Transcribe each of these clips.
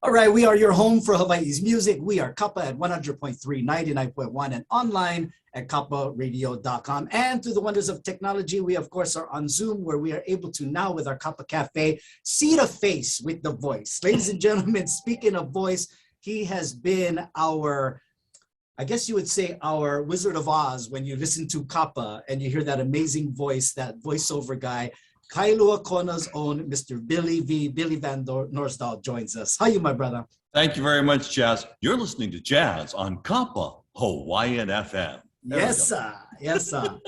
All right, we are your home for Hawaii's music. We are Kapa at 100.3, 99.1, and online at kaparadio.com. And through the wonders of technology, we, of course, are on Zoom, where we are able to now, with our Kapa Cafe, see the face with the voice. Ladies and gentlemen, speaking of voice, he has been our, I guess you would say, our Wizard of Oz when you listen to Kapa and you hear that amazing voice, that voiceover guy. Kailua Kona's own Mr. Billy Vanorsdal joins us. How are you, my brother? Thank you very much, Jazz. You're listening to Jazz on Kapa Hawaiian FM. Yes, sir. Yes, sir.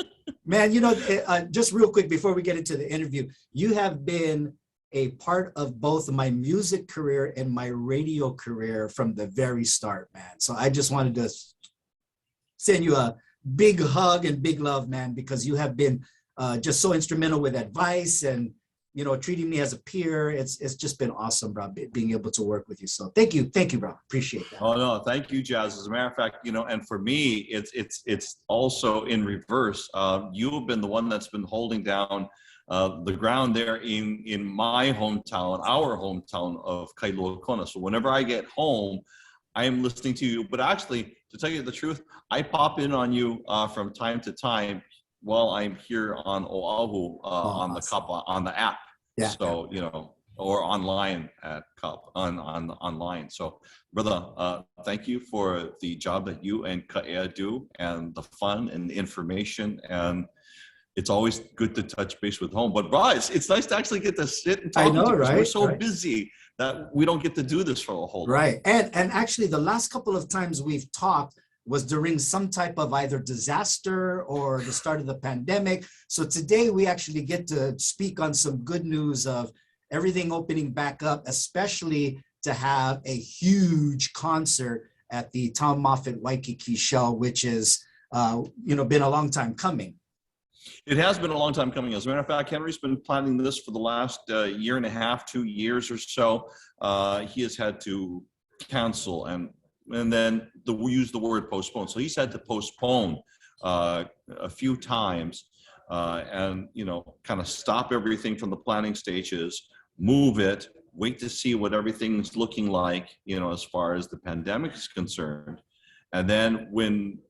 Man, you know, just real quick before we get into the interview, you have been a part of both my music career and my radio career from the very start, man. So I just wanted to send you a big hug and big love, man, because you have been just so instrumental with advice and, you know, treating me as a peer. It's just been awesome, bro, being able to work with you. So thank you, bro. Appreciate that. Oh no, thank you, Jazz. As a matter of fact, you know, and for me, it's also in reverse. You have been the one that's been holding down the ground there in my hometown, our hometown of Kailua Kona. So whenever I get home, I am listening to you. But actually, to tell you the truth, I pop in on you from time to time while I'm here on Oahu on the Kapa on the app. Yeah. So you know, or online at Kapa online. So brother, thank you for the job that you and Ka'ea do, and the fun and the information, and it's always good to touch base with home. But bro, it's nice to actually get to sit and talk. I know, right? We're so busy that we don't get to do this for a whole right. And actually, the last couple of times we've talked was during some type of either disaster or the start of the pandemic. So today we actually get to speak on some good news of everything opening back up, especially to have a huge concert at the Tom Moffat Waikiki Shell, which is, you know, been a long time coming. It has been a long time coming. As a matter of fact, Henry's been planning this for the last year and a half, 2 years or so. He has had to cancel and then we use the word postpone. So he's had to postpone a few times and, you know, kind of stop everything from the planning stages, move it, wait to see what everything's looking like, you know, as far as the pandemic is concerned. And then when,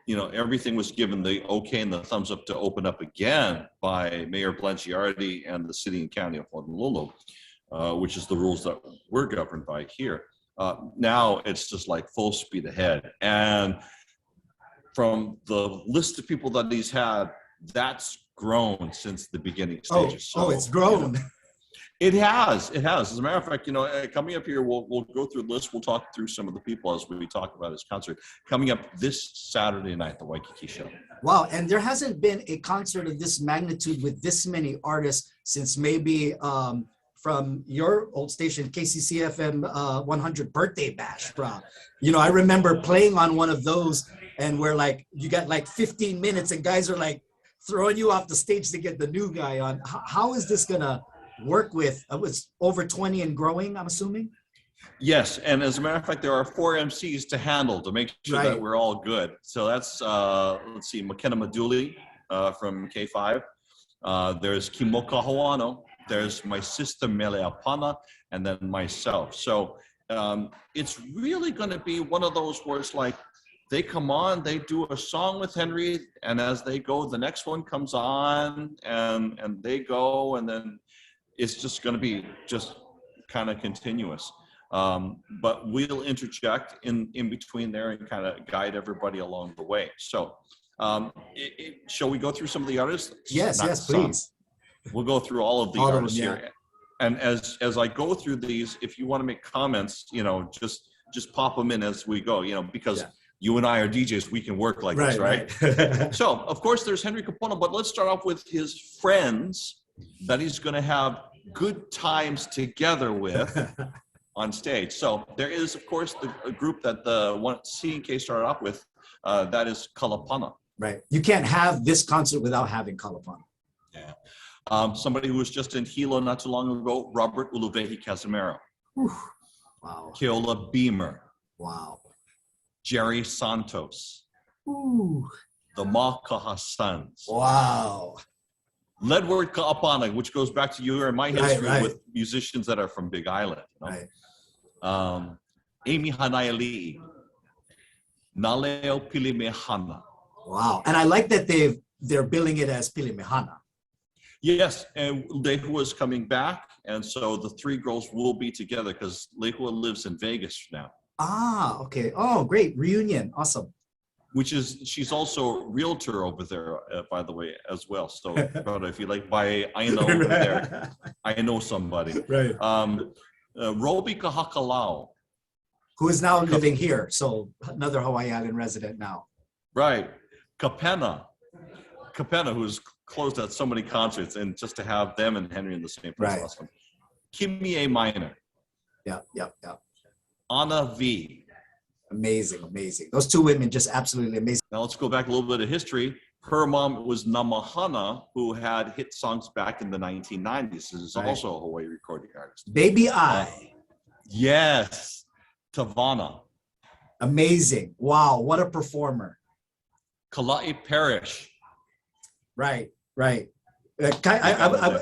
you know, everything was given the okay and the thumbs up to open up again by Mayor Blanchiardi and the city and county of Honolulu, which is the rules that we're governed by here. Now it's just like full speed ahead. And from the list of people that he's had, that's grown since the beginning stages. So, it's grown. You know, it has. As a matter of fact, you know, coming up here, we'll go through the list. We'll talk through some of the people as we talk about his concert coming up this Saturday night, the Waikiki Shell. Wow, and there hasn't been a concert of this magnitude with this many artists since maybe from your old station, KCCFM 100 birthday bash, bro. You know, I remember playing on one of those and we're like, you got like 15 minutes and guys are like throwing you off the stage to get the new guy on. How is this gonna work with, it was over 20 and growing, I'm assuming? Yes, and as a matter of fact, there are 4 MCs to handle to make sure that we're all good. So that's, let's see, McKenna Maduli from K5. There's Kimoka Hawano. There's my sister Mele Apana, and then myself. So it's really going to be one of those where it's like they come on, they do a song with Henry, and as they go, the next one comes on, and they go, and then it's just going to be just kind of continuous. But we'll interject in between there and kind of guide everybody along the way. So shall we go through some of the artists? Yes, please. We'll go through all of the artists here. And as I go through these, if you want to make comments, you know, just pop them in as we go, you know, because you and I are DJs, we can work like this, right? So, of course, there's Henry Kapono, but let's start off with his friends that he's going to have good times together with on stage. So there is, of course, a group that the one C&K started off with, that is Kalapana. Right. You can't have this concert without having Kalapana. Yeah. Somebody who was just in Hilo not too long ago, Robert Uluvehi Casimiro. Wow. Keola Beamer. Wow. Jerry Santos. Ooh. The Makaha Sons. Wow. Ledward Ka'apana, which goes back to you and my history with musicians that are from Big Island. You know? Amy Hanaiali'i, Naleo Pilimehana. Wow. And I like that they're billing it as Pilimehana. Yes, and Lehua is coming back, and so the three girls will be together because Lehua lives in Vegas now. Ah, okay. Oh, great. Reunion. Awesome. She's also a realtor over there, by the way, as well. So, but if you like buy, I know over there, I know somebody. Right. Robi Kahakalau. Who is now living here. So another Hawaii Island resident now. Right. Kapena, who's closed at so many concerts, and just to have them and Henry in the same place, right. Awesome. Kimi A. Minor. Yeah. Anna V. Amazing. Those two women just absolutely amazing. Now let's go back a little bit of history. Her mom was Namahana, who had hit songs back in the 1990s. This is also a Hawaii recording artist. Baby I. Yes. Tavana. Amazing. Wow, what a performer. Kala'i Parrish. Right. I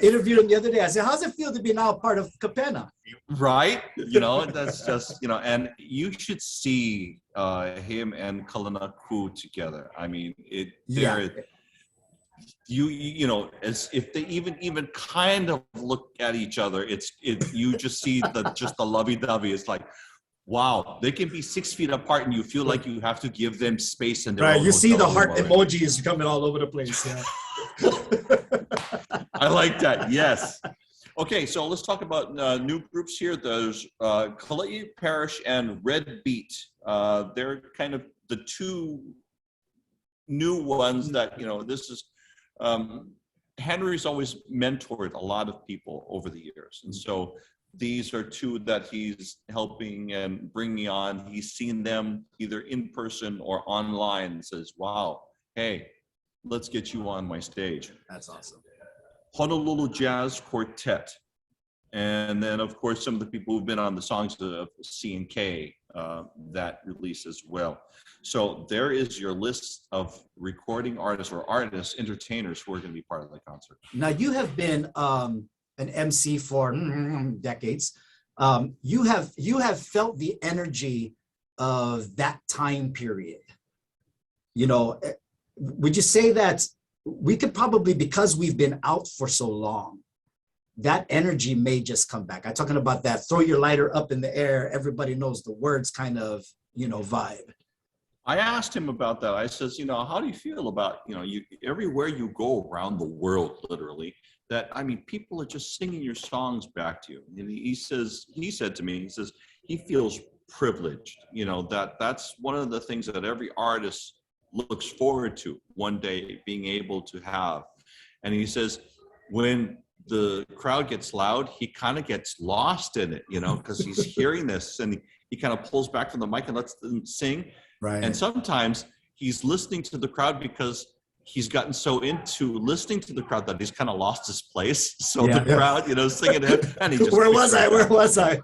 interviewed him the other day. I said, how's it feel to be now a part of Kapena? Right. That's just, and you should see him and Kalana Ku together. I mean, as if they even kind of look at each other, you just see the lovey-dovey. It's like, wow, they can be 6 feet apart and you feel like you have to give them space. And right, you see the heart emojis coming all over the place. Yeah. I like that. Yes. Okay, so let's talk about new groups here. There's Kala'i Parish and Red Beat. They're kind of the two new ones that, this is, Henry's always mentored a lot of people over the years. And so these are two that he's helping and bringing on. He's seen them either in person or online and says, wow, hey, let's get you on my stage. That's awesome. Honolulu Jazz Quartet. And then, of course, some of the people who've been on the songs of C&K, that release as well. So there is your list of recording artists or entertainers who are going to be part of the concert. Now, you have been an MC for decades. You have felt the energy of that time period. Would you say that we could probably, because we've been out for so long, that energy may just come back? I'm talking about that throw your lighter up in the air, everybody knows the words kind of, vibe. I asked him about that. I says, how do you feel about, everywhere you go around the world, literally, that, people are just singing your songs back to you. And he said to me, he feels privileged, that's one of the things that every artist looks forward to one day being able to have. And he says, when the crowd gets loud, he kind of gets lost in it, because he's hearing this and he kind of pulls back from the mic and lets them sing. Right. And sometimes he's listening to the crowd because he's gotten so into listening to the crowd that he's kind of lost his place. So the crowd, singing to him, and he just, Where was I?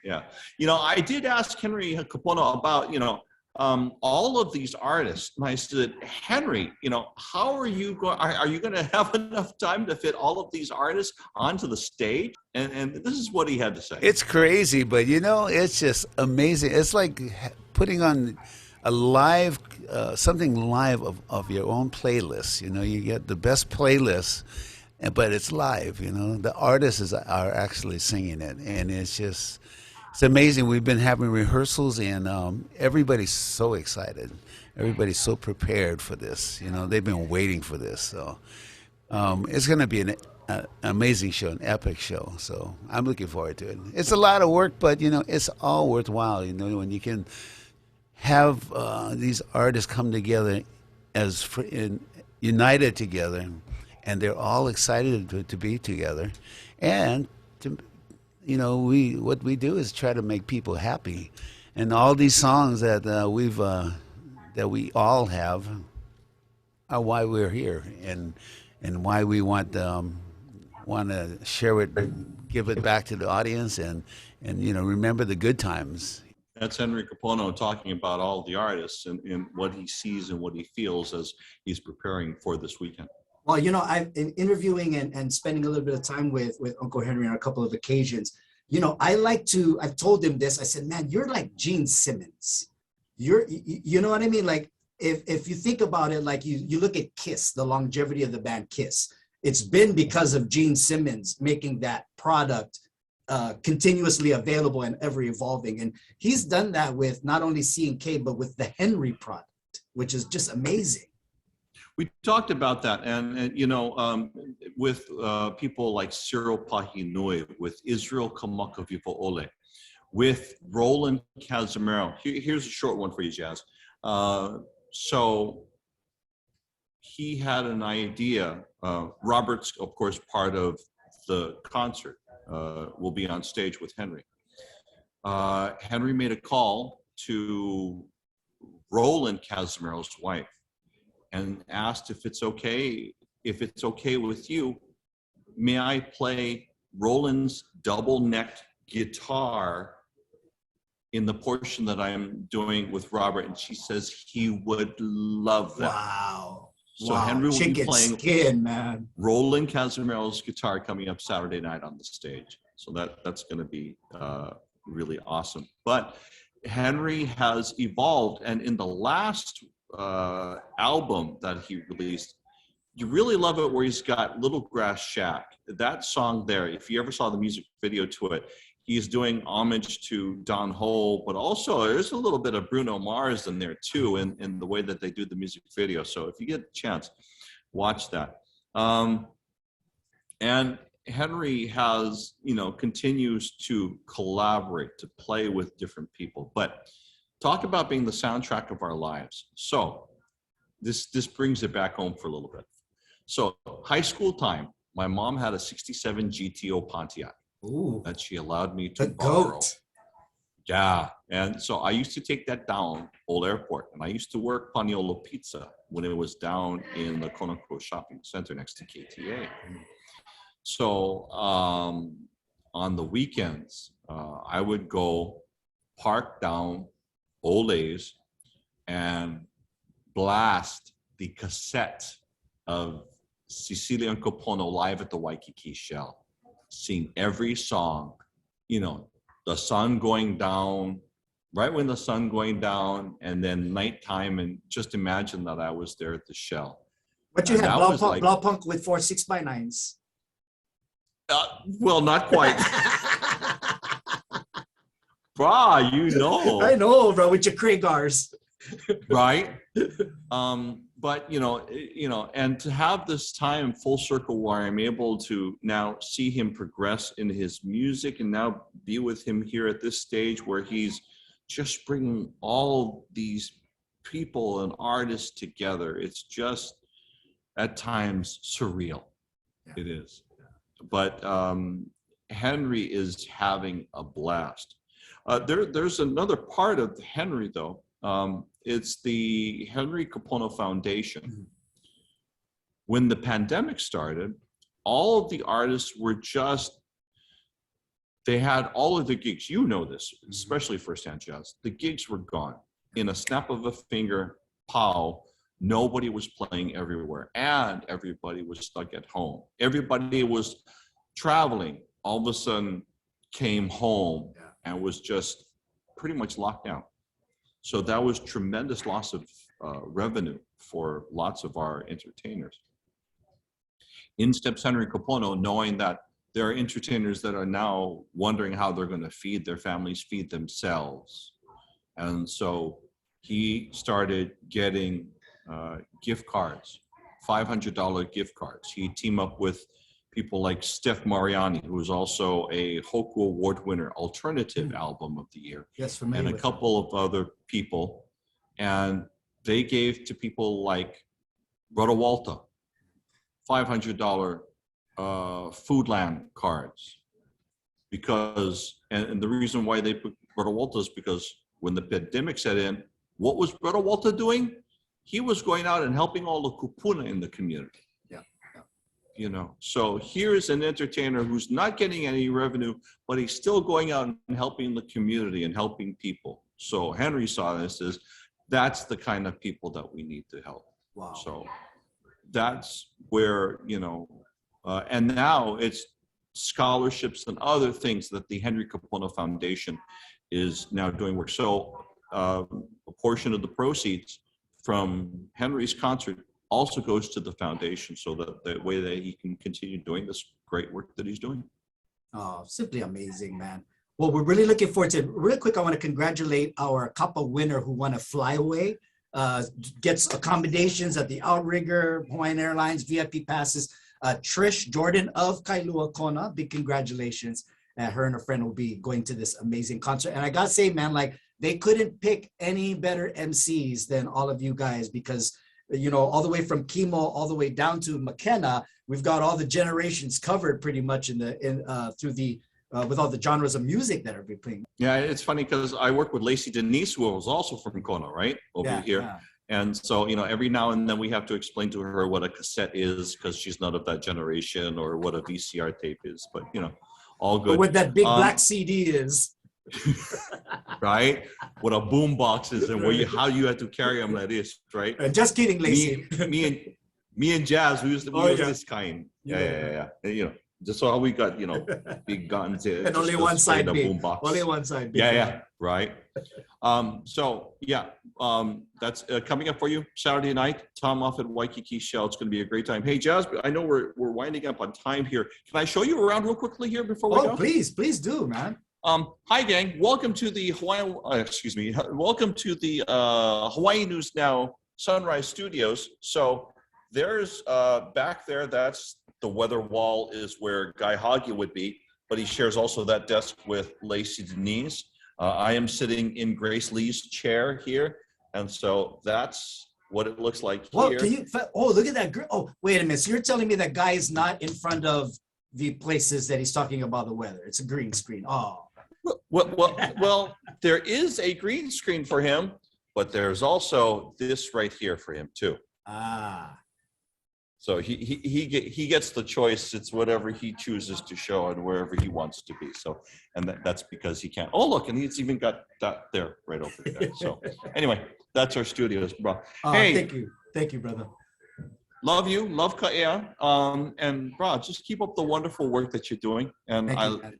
Yeah. I did ask Henry Kapono about, all of these artists. And I said, Henry, how are you going? Are you going to have enough time to fit all of these artists onto the stage? And this is what he had to say. It's crazy, but it's just amazing. It's like putting on a live, something live of your own playlist. You get the best playlist, but it's live. The artists are actually singing it, and it's amazing. We've been having rehearsals, and everybody's so excited. Everybody's so prepared for this. They've been waiting for this. So it's going to be an amazing show, an epic show. So I'm looking forward to it. It's a lot of work, but, it's all worthwhile, when you can have these artists come together united together, and they're all excited to be together. And what we do is try to make people happy, and all these songs that we all have are why we're here, and why we want to share it, give it back to the audience, and remember the good times. That's Henry Kapono talking about all the artists and what he sees and what he feels as he's preparing for this weekend. Well, I've been interviewing and spending a little bit of time with Uncle Henry on a couple of occasions. I've told him this. I said, man, you're like Gene Simmons. You know what I mean? Like if you think about it, like you look at Kiss, the longevity of the band Kiss, it's been because of Gene Simmons making that product continuously available and ever evolving. And he's done that with not only C&K, but with the Henry product, which is just amazing. We talked about that, and with people like Cyril Pahinui, with Israel Kamakavivo'ole, with Roland Casimiro. Here's a short one for you, Jazz. So he had an idea. Robert's, of course, part of the concert. Will be on stage with Henry. Henry made a call to Roland Casimiro's wife and asked if it's okay with you, may I play Roland's double-necked guitar in the portion that I'm doing with Robert? And she says he would love that. Wow. So Henry will be playing skin, man. Roland Casimiro's guitar coming up Saturday night on the stage. So that's going to be really awesome. But Henry has evolved, and in the last album that he released, you really love it where he's got Little Grass Shack. That song there, if you ever saw the music video to it, he's doing homage to Don Ho, but also there's a little bit of Bruno Mars in there too, in the way that they do the music video. So if you get a chance, watch that. And Henry has, continues to collaborate, to play with different people. But talk about being the soundtrack of our lives. So this brings it back home for a little bit. So high school time, my mom had a 67 GTO Pontiac. Ooh, that she allowed me to the borrow. goat. Yeah, and so I used to take that down Old Airport, and I used to work Paniolo Pizza when it was down in the Konoko Shopping Center next to KTA. So on the weekends, I would go park down Ole's and blast the cassette of Cecilia and Kapono live at the Waikiki Shell, sing every song, the sun going down, right when the sun going down, and then nighttime, and just imagine that I was there at the Shell. But you had Blau Punk with 4 6x9s. Well, not quite. Brah, I know, bro, with your Kraigars. Right? But and to have this time full circle where I'm able to now see him progress in his music and now be with him here at this stage where he's just bringing all these people and artists together. It's just at times surreal. Yeah. It is. But Henry is having a blast. There's another part of Henry though. It's the Henry Kapono Foundation. Mm-hmm. When the pandemic started, all of the artists were they had all of the gigs. You know this, especially firsthand, Jazz. The gigs were gone. In a snap of a finger, pow, nobody was playing everywhere. And everybody was stuck at home. Everybody was traveling, all of a sudden came home and was just pretty much locked down. So that was tremendous loss of revenue for lots of our entertainers. In steps Henry Kapono, knowing that there are entertainers that are now wondering how they're going to feed their families, feed themselves. And so he started getting gift cards, $500 gift cards. He teamed up with people like Steph Mariani, who was also a Hoku Award winner, Alternative Album of the Year. Yes, and a couple of other people. And they gave to people like Brother Walter, $500 Foodland cards. Because, and the reason why they put Brother Walter is because when the pandemic set in, what was Brother Walter doing? He was going out and helping all the kupuna in the community. So here's an entertainer who's not getting any revenue, but he's still going out and helping the community and helping people. So Henry saw this as that's the kind of people that we need to help. Wow. So that's where, and now it's scholarships and other things that the Henry Kapono Foundation is now doing work. So a portion of the proceeds from Henry's concert also goes to the foundation, so that the way that he can continue doing this great work that he's doing. Oh, simply amazing, man. Well, we're really looking forward to it. Real quick, I want to congratulate our Kapa winner who won a flyaway, gets accommodations at the Outrigger, Hawaiian Airlines, VIP passes. Trish Jordan of Kailua Kona, big congratulations. Her and her friend will be going to this amazing concert. And I gotta say, man, like, they couldn't pick any better MCs than all of you guys, because, you know, all the way from Kimo all the way down to McKenna, we've got all the generations covered pretty much through the with all the genres of music that are being playing. Yeah, it's funny because I work with Lacey Denise, who was also from Kona, right, over here. Yeah. And so, you know, every now and then we have to explain to her what a cassette is, because she's not of that generation, or what a VCR tape is. But, you know, all good. But what that big black CD is. Right? What a boom box is, and how you had to carry them like this, right? Just kidding, Lacey. Me and Jazz, we use this kind. Yeah. You know, just so how we got, you know, big guns here. And only one side big. Only one side big. Yeah, right. That's coming up for you Saturday night. Tom off at Waikiki Shell. It's going to be a great time. Hey, Jazz, I know we're winding up on time here. Can I show you around real quickly here before we go? Please do, man. Hi, gang. Welcome to the welcome to the Hawaii News Now Sunrise Studios. So there's back there, that's the weather wall, is where Guy Hoggy would be, but he shares also that desk with Lacey Denise. I am sitting in Grace Lee's chair here, and so that's what it looks like here. Look at that. Oh, wait a minute. So you're telling me that Guy is not in front of the places that he's talking about the weather? It's a green screen. Oh. Well, there is a green screen for him, but there's also this right here for him too. So he gets the choice. It's whatever he chooses to show and wherever he wants to be. So, and that's because he can't. Oh, look, and he's even got that there right over there. So anyway, that's our studios, bro. Hey, thank you, brother. Love you, love Ka'ea, and bro, just keep up the wonderful work that you're doing. And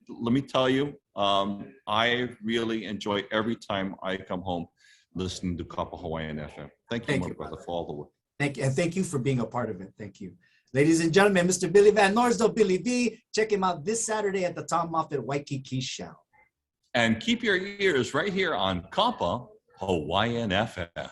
let me tell you, I really enjoy every time I come home listening to Kapa Hawaiian FM. Thank you, my brother, for all the work. Thank you, and thank you for being a part of it. Thank you. Ladies and gentlemen, Mr. Billy Vanorsdal, Billy V. Check him out this Saturday at the Tom Moffat Waikiki Shell. And keep your ears right here on Kapa Hawaiian FM.